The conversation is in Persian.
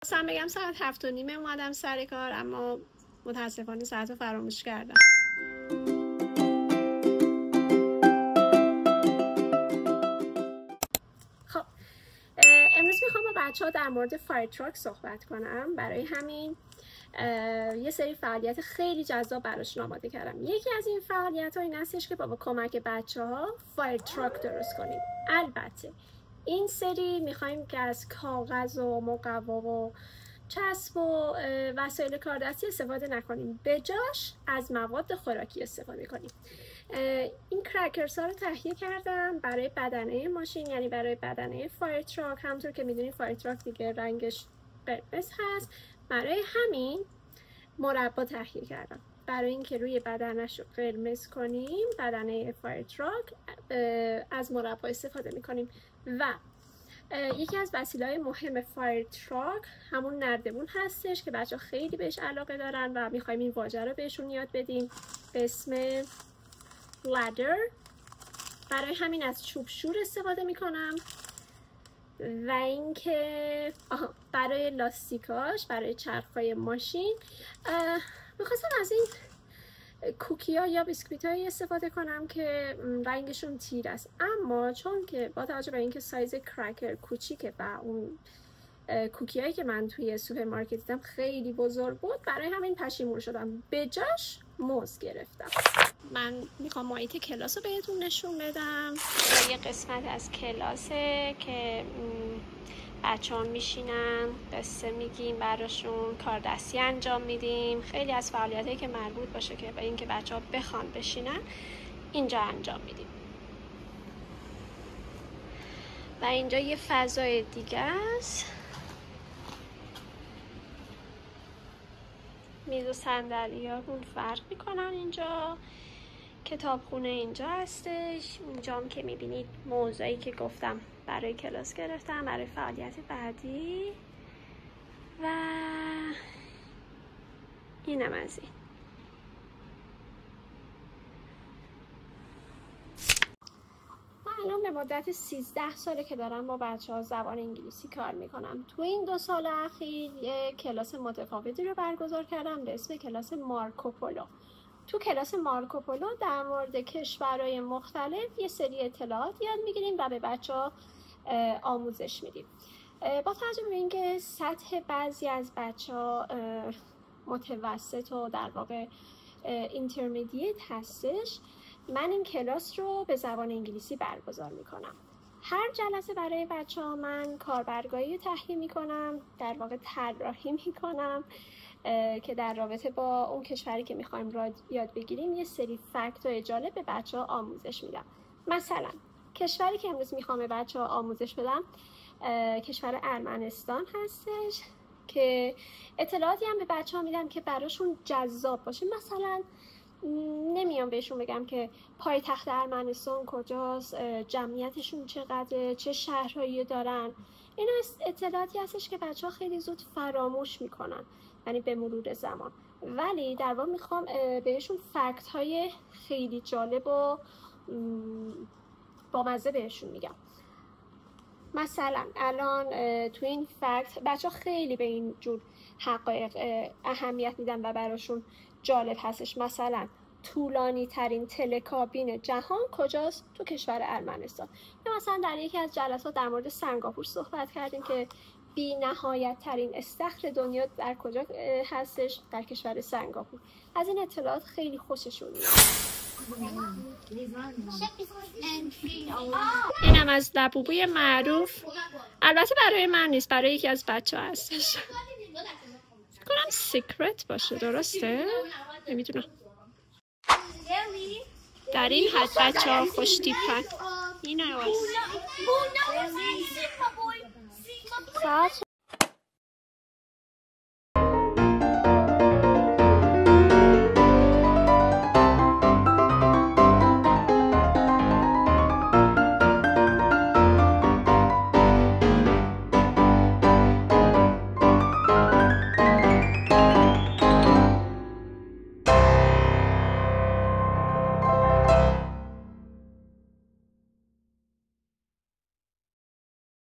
اصلا بگم ساعت 7:30 اومدم سر کار، اما متاسفانه ساعت رو فراموش کردم. خب امروز میخوام با بچه ها در مورد فایر تراک صحبت کنم. برای همین یه سری فعالیت خیلی جذاب براشون آماده کردم. یکی از این فعالیت ها این هستش که با کمک بچه ها فایر تراک درست کنیم. البته این سری میخوایم که از کاغذ و مقوا و چسب و وسایل کاردستی استفاده نکنیم، به جاش از مواد خوراکی استفاده کنیم. این کرکرز ها رو تهیه کردم برای بدنه ماشین، یعنی برای بدنه فایر تراک. همونطور که میدونید فایر تراک دیگه رنگش قرمز هست، برای همین مربا تهیه کردم برای اینکه روی بدنش رو قرمز کنیم. بدنه فایر تراک از مربا استفاده میکنیم و یکی از وسیله‌های مهم فایر تراک همون نردبون هستش که بچه‌ها خیلی بهش علاقه دارن و میخوایم این واژه رو بهشون یاد بدیم به اسم لادر. برای همین از چوب شور استفاده میکنم و اینکه برای لاستیکاش، برای چرخ‌های ماشین میخواستم از این کوکی ها یا بیسکویت هایی استفاده کنم که رنگشون تیر است، اما چون که با توجه به اینکه سایز کرکر کوچیکه و اون کوکی هایی که من توی سوپرمارکت دیدم خیلی بزرگ بود، برای همین پشیمون شدم، به جاش موز گرفتم. من میخوام محیط کلاس رو بهتون نشون بدم. یه قسمت از کلاسه که بچه ها میشینن، قصه میگیم براشون، کار دستی انجام میدیم. خیلی از فعالیتایی که مربوط باشه که به اینکه بچه ها بخوان بشینن اینجا انجام میدیم. و اینجا یه فضای دیگه است، میز و صندلی ها فرق میکنن. اینجا کتابخونه اینجا هستش. اینجا هم که میبینید موضوعی که گفتم برای کلاس گرفتم برای فعالیت بعدی و اینم از این. من الان به مدت 13 ساله که دارم با بچه ها زبان انگلیسی کار میکنم. تو این 2 سال اخیر یک کلاس متفاوتی رو برگزار کردم به اسم کلاس مارکوپولو. تو کلاس مارکوپولو در مورد کشورهای مختلف یه سری اطلاعات یاد میگیریم و به بچه ها آموزش میدیم. با توجه به اینکه سطح بعضی از بچه ها متوسط و در واقع اینترمدییت هستش، من این کلاس رو به زبان انگلیسی برگزار میکنم. هر جلسه برای بچه ها من کاربرگاهی تهیه میکنم، در واقع طراحی میکنم که در رابطه با اون کشوری که میخوایم یاد بگیریم یه سری فکت و جالب به بچه ها آموزش میدم. مثلا کشوری که امروز میخوام به بچه ها آموزش بدم کشور ارمنستان هستش که اطلاعاتی هم به بچه ها میدم که براشون جذاب باشه. مثلا نمیام بهشون بگم که پایتخت ارمنستان کجاست، جمعیتشون چقدره، چه شهرهایی دارن. اینا اطلاعاتی هستش که بچه ها خیلی زود فراموش میکنن، یعنی به مرور زمان. ولی در واقع میخوام بهشون فکت های خیلی جالب و بامزه بهشون میگم. مثلا الان تو این فکت بچه ها خیلی به این جور حقایق اهمیت میدن و براشون جالب هستش. مثلا طولانی ترین تلکابین جهان کجاست؟ تو کشور ارمنستان. یا مثلا در یکی از جلسات در مورد سنگاپور صحبت کردیم که بی نهایت ترین استخر دنیا در کجا هستش؟ در کشور سنگاپور. از این اطلاعات خیلی خوششون میاد. اینم از لبوبوی معروف. البته برای من نیست، برای یکی از بچه ها هستش. فکر کنم سیکرت باشه، درسته؟ نمیدونم. در این حد بچه ها خوش تیپن. این